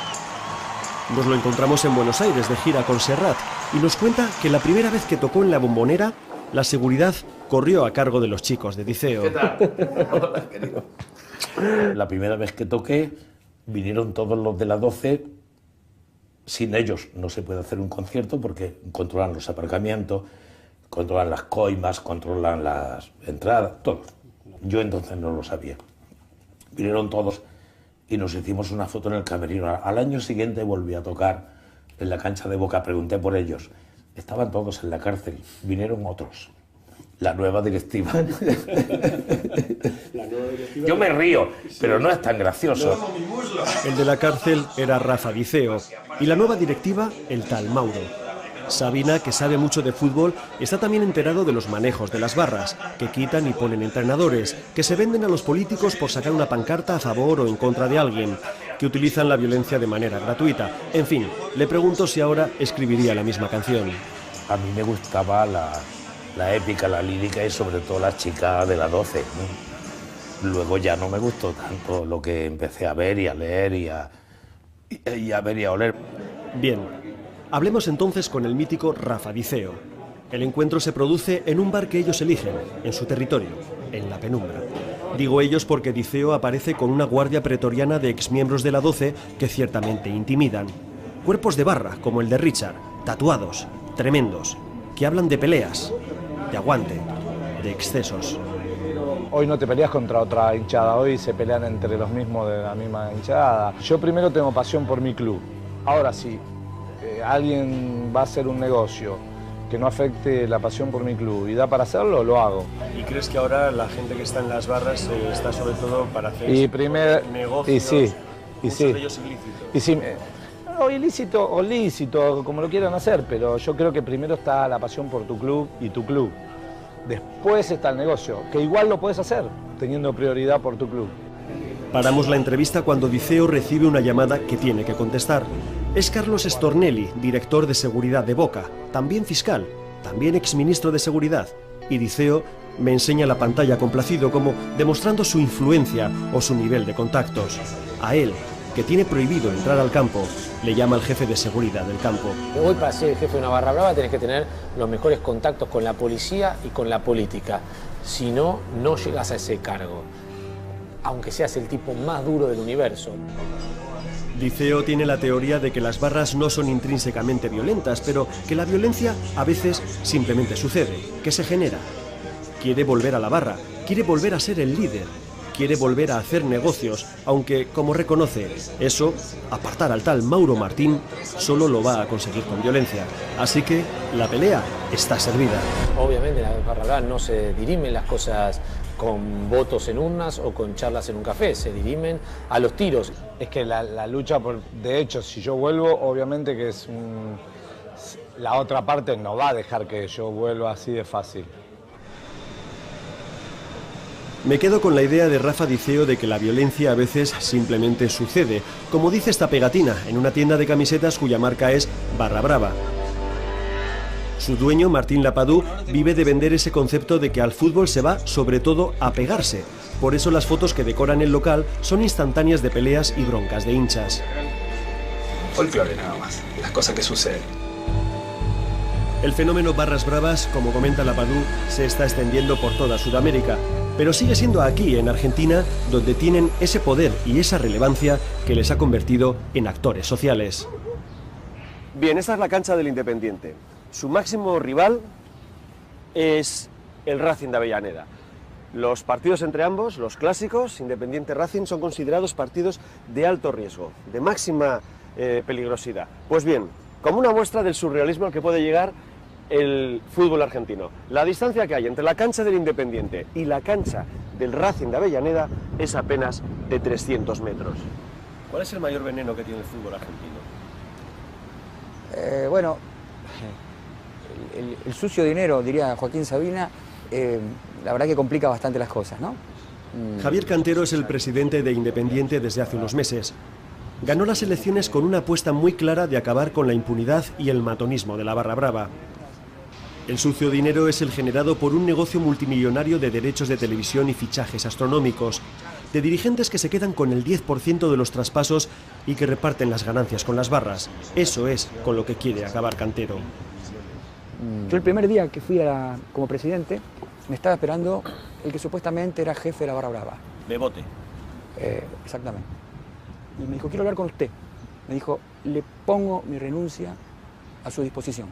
Nos lo encontramos en Buenos Aires de gira con Serrat y nos cuenta que la primera vez que tocó en la Bombonera, la seguridad corrió a cargo de los chicos de Diceo. ¿Qué tal? Hola, querido. La primera vez que toqué, vinieron todos los de la 12. Sin ellos no se puede hacer un concierto porque controlan los aparcamientos, controlan las coimas, controlan las entradas, todo. Yo entonces no lo sabía. Vinieron todos y nos hicimos una foto en el camerino. Al año siguiente volví a tocar en la cancha de Boca, pregunté por ellos. Estaban todos en la cárcel, vinieron otros. La nueva directiva. Yo me río, pero no es tan gracioso. El de la cárcel era Rafa Diceo y la nueva directiva, el tal Mauro. Sabina, que sabe mucho de fútbol, está también enterado de los manejos de las barras, que quitan y ponen entrenadores, que se venden a los políticos por sacar una pancarta a favor o en contra de alguien, que utilizan la violencia de manera gratuita. En fin, le pregunto si ahora escribiría la misma canción. A mí me gustaba la épica, la lírica y sobre todo la chica de la 12, ¿no? Luego ya no me gustó tanto lo que empecé a ver y a leer y a ver y a oler. Bien. Hablemos entonces con el mítico Rafa Diceo. El encuentro se produce en un bar que ellos eligen, en su territorio, en la penumbra. Digo ellos porque Diceo aparece con una guardia pretoriana de exmiembros de la 12 que ciertamente intimidan. Cuerpos de barra, como el de Richard, tatuados, tremendos, que hablan de peleas, de aguante, de excesos. Hoy no te peleas contra otra hinchada, hoy se pelean entre los mismos de la misma hinchada. Yo primero tengo pasión por mi club. Ahora sí. Alguien va a hacer un negocio que no afecte la pasión por mi club y da para hacerlo, lo hago. ¿Y crees que ahora la gente que está en las barras está sobre todo para hacer negocios, muchos de ellos ilícitos? O ilícito o lícito, como lo quieran hacer, pero yo creo que primero está la pasión por tu club y tu club. Después está el negocio, que igual lo puedes hacer teniendo prioridad por tu club. Paramos la entrevista cuando Diceo recibe una llamada que tiene que contestar. Es Carlos Stornelli, director de seguridad de Boca, también fiscal, también exministro de seguridad. Y Diceo me enseña la pantalla complacido como demostrando su influencia o su nivel de contactos. A él, que tiene prohibido entrar al campo, le llama el jefe de seguridad del campo. Hoy para ser el jefe de una barra brava tenés que tener los mejores contactos con la policía y con la política. Si no, no llegas a ese cargo, aunque seas el tipo más duro del universo. Diceo tiene la teoría de que las barras no son intrínsecamente violentas, pero que la violencia a veces simplemente sucede, que se genera. Quiere volver a la barra, quiere volver a ser el líder, quiere volver a hacer negocios, aunque, como reconoce, eso, apartar al tal Mauro Martín, solo lo va a conseguir con violencia. Así que la pelea está servida. Obviamente en la barra brava no se dirimen las cosas con votos en urnas o con charlas en un café, se dirimen a los tiros. Es que la lucha, de hecho, si yo vuelvo, obviamente que la otra parte no va a dejar que yo vuelva así de fácil. Me quedo con la idea de Rafa Diceo de que la violencia a veces simplemente sucede, como dice esta pegatina en una tienda de camisetas cuya marca es Barra Brava. Su dueño, Martín Lapadú, vive de vender ese concepto de que al fútbol se va sobre todo a pegarse. Por eso las fotos que decoran el local son instantáneas de peleas y broncas de hinchas. Folclore nada más, las cosas que suceden. El fenómeno Barras Bravas, como comenta Lapadú, se está extendiendo por toda Sudamérica, pero sigue siendo aquí, en Argentina, donde tienen ese poder y esa relevancia que les ha convertido en actores sociales. Bien, esta es la cancha del Independiente. Su máximo rival es el Racing de Avellaneda. Los partidos entre ambos, los clásicos, Independiente-Racing, son considerados partidos de alto riesgo, de máxima peligrosidad. Pues bien, como una muestra del surrealismo al que puede llegar el fútbol argentino, la distancia que hay entre la cancha del Independiente y la cancha del Racing de Avellaneda es apenas de 300 metros. ¿Cuál es el mayor veneno que tiene el fútbol argentino? Bueno, el sucio dinero, diría Joaquín Sabina, la verdad que complica bastante las cosas, ¿no? Javier Cantero es el presidente de Independiente desde hace unos meses. Ganó las elecciones con una apuesta muy clara de acabar con la impunidad y el matonismo de la barra brava. El sucio dinero es el generado por un negocio multimillonario de derechos de televisión y fichajes astronómicos, de dirigentes que se quedan con el 10% de los traspasos y que reparten las ganancias con las barras. Eso es con lo que quiere acabar Cantero. Yo el primer día que fui como presidente, me estaba esperando el que supuestamente era jefe de la barra brava. Bebote. Exactamente. Y me dijo, quiero hablar con usted. Me dijo, le pongo mi renuncia a su disposición.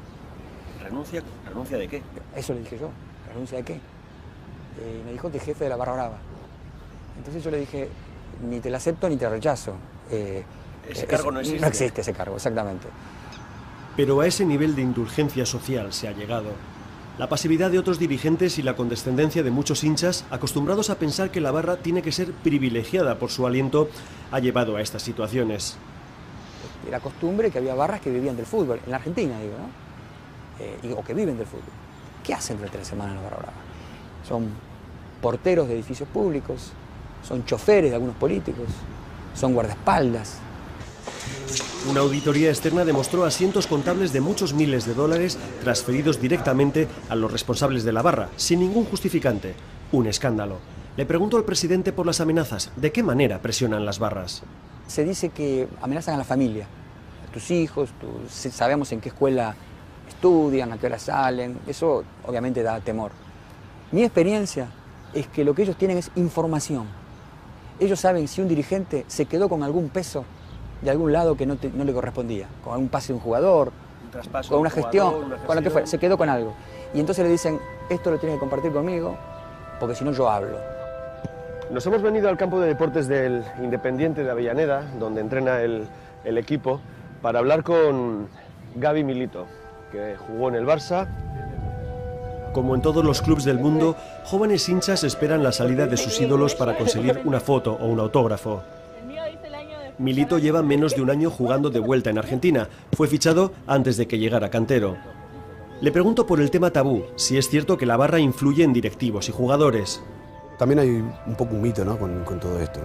¿Renuncia? ¿Renuncia de qué? Eso le dije yo. ¿Renuncia de qué? Y me dijo, de jefe de la barra brava. Entonces yo le dije, ni te la acepto ni te la rechazo. Ese cargo no existe. No existe ese cargo, exactamente. Pero a ese nivel de indulgencia social se ha llegado. La pasividad de otros dirigentes y la condescendencia de muchos hinchas, acostumbrados a pensar que la barra tiene que ser privilegiada por su aliento, ha llevado a estas situaciones. Era costumbre que había barras que vivían del fútbol, en la Argentina digo, ¿no? O que viven del fútbol. ¿Qué hacen durante la semana en la barra brava? Son porteros de edificios públicos, son choferes de algunos políticos, son guardaespaldas. Una auditoría externa demostró asientos contables de muchos miles de dólares transferidos directamente a los responsables de la barra, sin ningún justificante. Un escándalo. Le preguntó al presidente por las amenazas. ¿De qué manera presionan las barras? Se dice que amenazan a la familia, a tus hijos, sabemos en qué escuela estudian, a qué hora salen. Eso obviamente da temor. Mi experiencia es que lo que ellos tienen es información. Ellos saben si un dirigente se quedó con algún peso de algún lado que no le correspondía, con algún pase de un jugador, con una gestión, con lo que fuera, se quedó con algo. Y entonces le dicen, esto lo tienes que compartir conmigo, porque si no yo hablo. Nos hemos venido al campo de deportes del Independiente de Avellaneda, donde entrena el equipo, para hablar con Gaby Milito, que jugó en el Barça. Como en todos los clubes del mundo, jóvenes hinchas esperan la salida de sus ídolos para conseguir una foto o un autógrafo. Milito lleva menos de un año jugando de vuelta en Argentina. Fue fichado antes de que llegara Cantero. Le pregunto por el tema tabú, si es cierto que la barra influye en directivos y jugadores. También hay un poco un mito, ¿no?, con todo esto.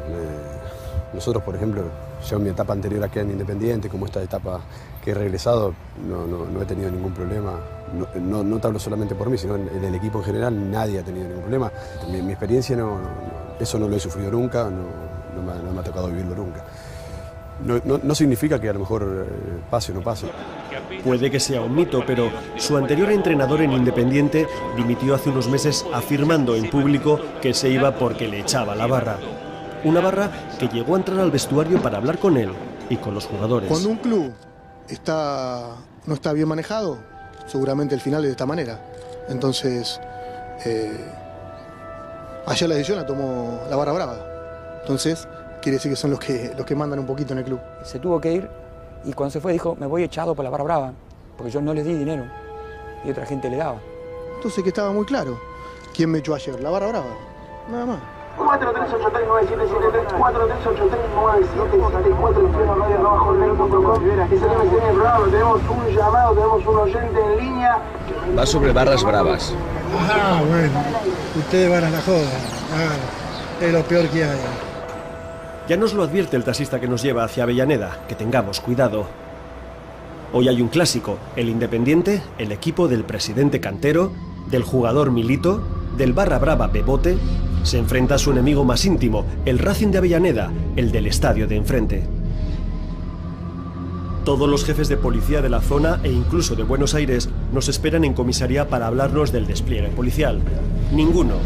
Nosotros, por ejemplo, yo en mi etapa anterior aquí en Independiente, como esta etapa que he regresado, no he tenido ningún problema. No te hablo solamente por mí, sino en el equipo en general, nadie ha tenido ningún problema. Mi experiencia, eso no lo he sufrido nunca, no me ha tocado vivirlo nunca. No significa que a lo mejor pase o no pase. Puede que sea un mito, pero su anterior entrenador en Independiente dimitió hace unos meses afirmando en público que se iba porque le echaba la barra. Una barra que llegó a entrar al vestuario para hablar con él y con los jugadores. Cuando un club no está bien manejado, seguramente el final es de esta manera. Entonces, ayer la decisión la tomó la barra brava. Entonces, quiere decir que son los que mandan un poquito en el club. Se tuvo que ir y cuando se fue dijo, me voy echado por la barra brava, porque yo no les di dinero y otra gente le daba. Entonces que estaba muy claro. ¿Quién me echó ayer? La barra brava. Nada más. 43839773, 43839774, y se el programa, tenemos un llamado, tenemos un oyente en línea. Va sobre barras bravas. Ah, bueno, ustedes van a la joda, es lo peor que hay. Ya nos lo advierte el taxista que nos lleva hacia Avellaneda, que tengamos cuidado. Hoy hay un clásico, el Independiente, el equipo del presidente Cantero, del jugador Milito, del barra brava Bebote, se enfrenta a su enemigo más íntimo, el Racing de Avellaneda, el del estadio de enfrente. Todos los jefes de policía de la zona e incluso de Buenos Aires nos esperan en comisaría para hablarnos del despliegue policial. Ninguno,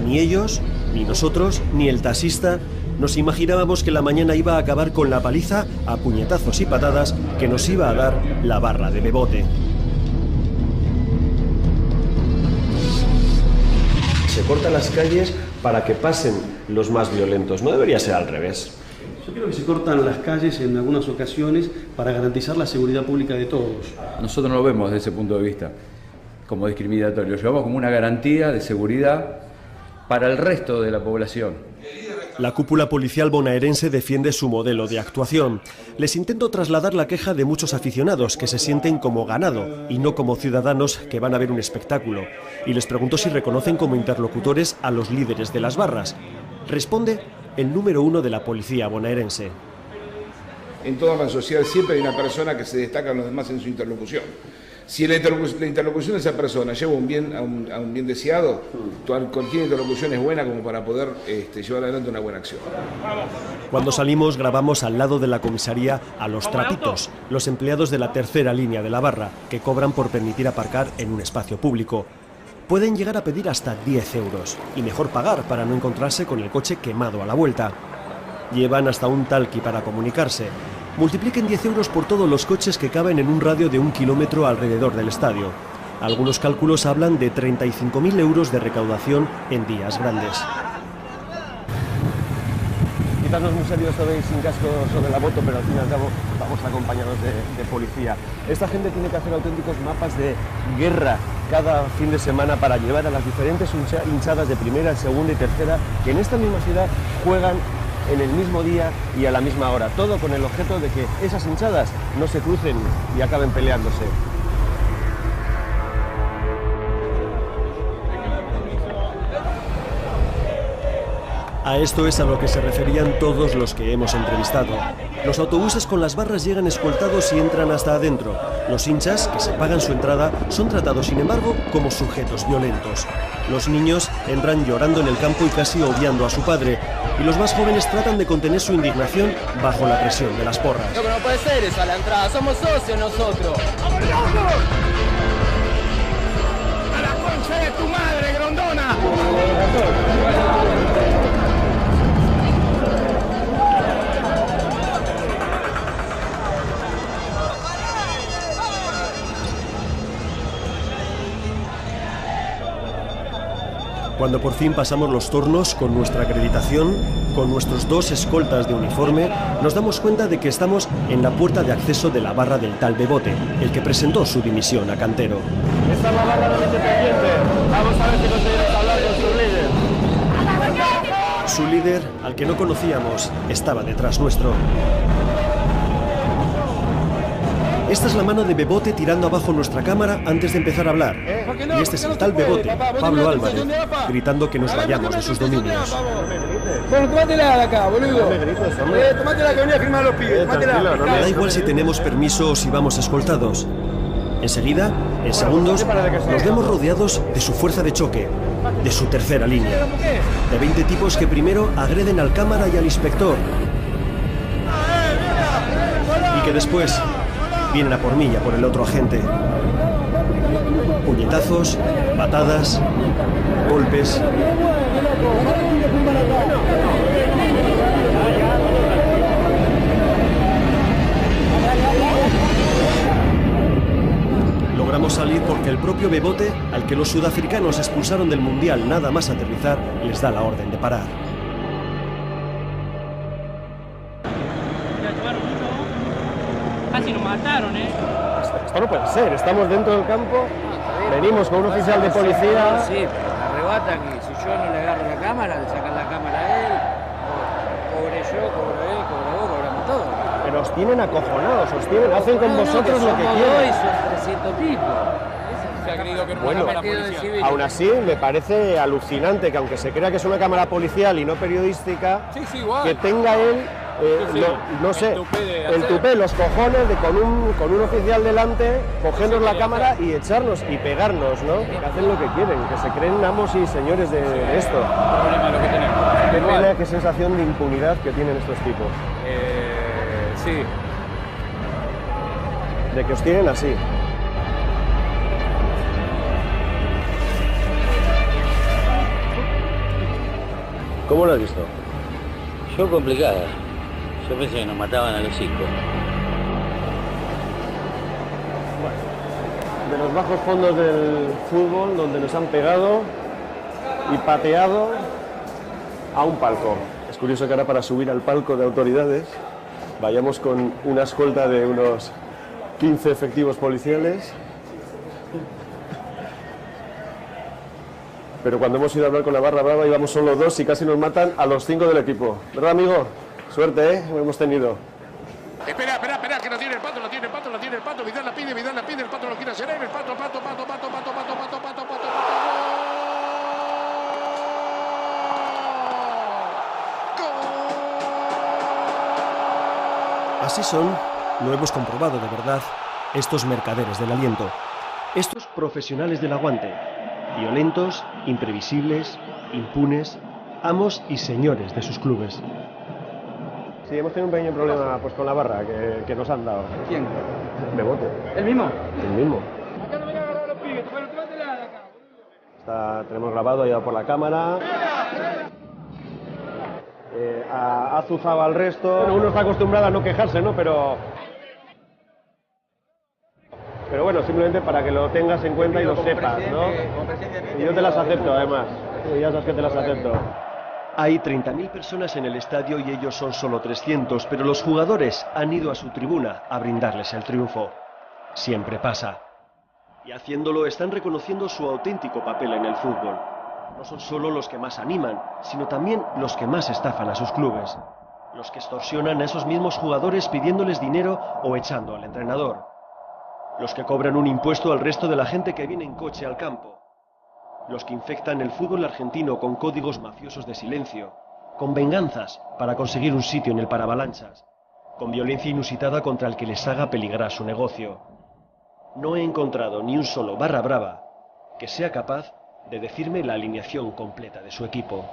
ni ellos, ni nosotros, ni el taxista, nos imaginábamos que la mañana iba a acabar con la paliza a puñetazos y patadas que nos iba a dar la barra de Bebote. Se cortan las calles para que pasen los más violentos. No debería ser al revés. Yo creo que se cortan las calles en algunas ocasiones para garantizar la seguridad pública de todos. Nosotros no lo vemos desde ese punto de vista como discriminatorio, lo llevamos como una garantía de seguridad para el resto de la población. La cúpula policial bonaerense defiende su modelo de actuación. Les intento trasladar la queja de muchos aficionados que se sienten como ganado y no como ciudadanos que van a ver un espectáculo. Y les pregunto si reconocen como interlocutores a los líderes de las barras. Responde el número 1 de la policía bonaerense. En toda la sociedad siempre hay una persona que se destaca a los demás en su interlocución. Si la interlocución de esa persona lleva a un bien deseado, cualquier interlocución es buena como para poder llevar adelante una buena acción. Cuando salimos grabamos al lado de la comisaría a los trapitos, los empleados de la tercera línea de la barra, que cobran por permitir aparcar en un espacio público. Pueden llegar a pedir hasta 10 euros, y mejor pagar para no encontrarse con el coche quemado a la vuelta. Llevan hasta un talqui para comunicarse. Multipliquen 10 euros por todos los coches que caben en un radio de 1 kilómetro alrededor del estadio. Algunos cálculos hablan de 35.000 euros de recaudación en días grandes. Quizás no es muy serio esto de ir sin casco sobre la moto, pero al fin y al cabo vamos acompañados de policía. Esta gente tiene que hacer auténticos mapas de guerra cada fin de semana para llevar a las diferentes hinchadas de primera, segunda y tercera, que en esta misma ciudad juegan en el mismo día y a la misma hora. Todo con el objeto de que esas hinchadas no se crucen y acaben peleándose. A esto es a lo que se referían todos los que hemos entrevistado. Los autobuses con las barras llegan escoltados y entran hasta adentro. Los hinchas, que se pagan su entrada, son tratados, sin embargo, como sujetos violentos. Los niños entran llorando en el campo y casi odiando a su padre. Y los más jóvenes tratan de contener su indignación bajo la presión de las porras. No, pero no puede ser eso a la entrada, somos socios nosotros. ¡A la concha de tu madre, grondona! Cuando por fin pasamos los turnos con nuestra acreditación, con nuestros 2 escoltas de uniforme, nos damos cuenta de que estamos en la puerta de acceso de la barra del tal Bebote, el que presentó su dimisión a Cantero. Esta es la barra del Independiente. Vamos a ver si conseguimos hablar con su líder. Su líder, al que no conocíamos, estaba detrás nuestro. Esta es la mano de Bebote tirando abajo nuestra cámara antes de empezar a hablar. Y este es el tal Bebote, Pablo Álvarez, gritando que nos vayamos de sus dominios. Bueno, tomátela de acá, boludo. Tomátela que venía a firmar los pibes. Me da igual si tenemos permiso o si vamos escoltados. Enseguida, en segundos, nos vemos rodeados de su fuerza de choque, de su tercera línea. De 20 tipos que primero agreden al cámara y al inspector. Y que después vienen a por mí y a por el otro agente. Puñetazos, patadas, golpes. Logramos salir porque el propio Bebote, al que los sudafricanos expulsaron del Mundial nada más aterrizar, les da la orden de parar. Casi nos mataron, Esto no puede ser, estamos dentro del campo, venimos con un oficial de policía. Sí, arrebatan y si yo no le agarro la cámara, le sacan la cámara a él, cobre yo, cobre él, cobre vos, cobramos todo. Pero os tienen acojonados, hacen con vosotros lo que quieren. Son 300 tipos. Bueno, aún así me parece alucinante que aunque se crea que es una cámara policial y no periodística, que tenga él, no sé, el tupé, los cojones de con un oficial delante, cogernos la cámara y echarnos y pegarnos, ¿no? Que hacen lo que quieren, que se creen amos y señores de esto. Qué pena, qué sensación de impunidad que tienen estos tipos. Sí. De que os tienen así. ¿Cómo lo has visto? Yo complicada. Yo pensé que nos mataban a los 5. De los bajos fondos del fútbol, donde nos han pegado y pateado a un palco. Es curioso que ahora para subir al palco de autoridades vayamos con una escolta de unos 15 efectivos policiales. Pero cuando hemos ido a hablar con la barra brava íbamos solo 2 y casi nos matan a los 5 del equipo. ¿Verdad, amigo? Suerte, ¿eh? Hemos tenido. Espera, que no tiene el pato, Vidal la pide, el pato lo quiere hacer él, el pato. Así son, lo hemos comprobado de verdad, estos mercaderes del aliento, estos profesionales del aguante, violentos, imprevisibles, impunes, amos y señores de sus clubes. Sí, hemos tenido un pequeño problema pues, con la barra que nos han dado. ¿Quién? Bebote. ¿El mismo? El mismo. Tenemos grabado, ha ido por la cámara. Ha azuzado al resto. Bueno, uno está acostumbrado a no quejarse, ¿no? Pero bueno, simplemente para que lo tengas en cuenta y lo sepas, ¿no? Y yo te las acepto, además. Ya sabes que te las acepto. Hay 30.000 personas en el estadio y ellos son solo 300, pero los jugadores han ido a su tribuna a brindarles el triunfo. Siempre pasa. Y haciéndolo están reconociendo su auténtico papel en el fútbol. No son solo los que más animan, sino también los que más estafan a sus clubes. Los que extorsionan a esos mismos jugadores pidiéndoles dinero o echando al entrenador. Los que cobran un impuesto al resto de la gente que viene en coche al campo. Los que infectan el fútbol argentino con códigos mafiosos de silencio, con venganzas para conseguir un sitio en el paravalanchas, con violencia inusitada contra el que les haga peligrar su negocio. No he encontrado ni un solo barra brava que sea capaz de decirme la alineación completa de su equipo.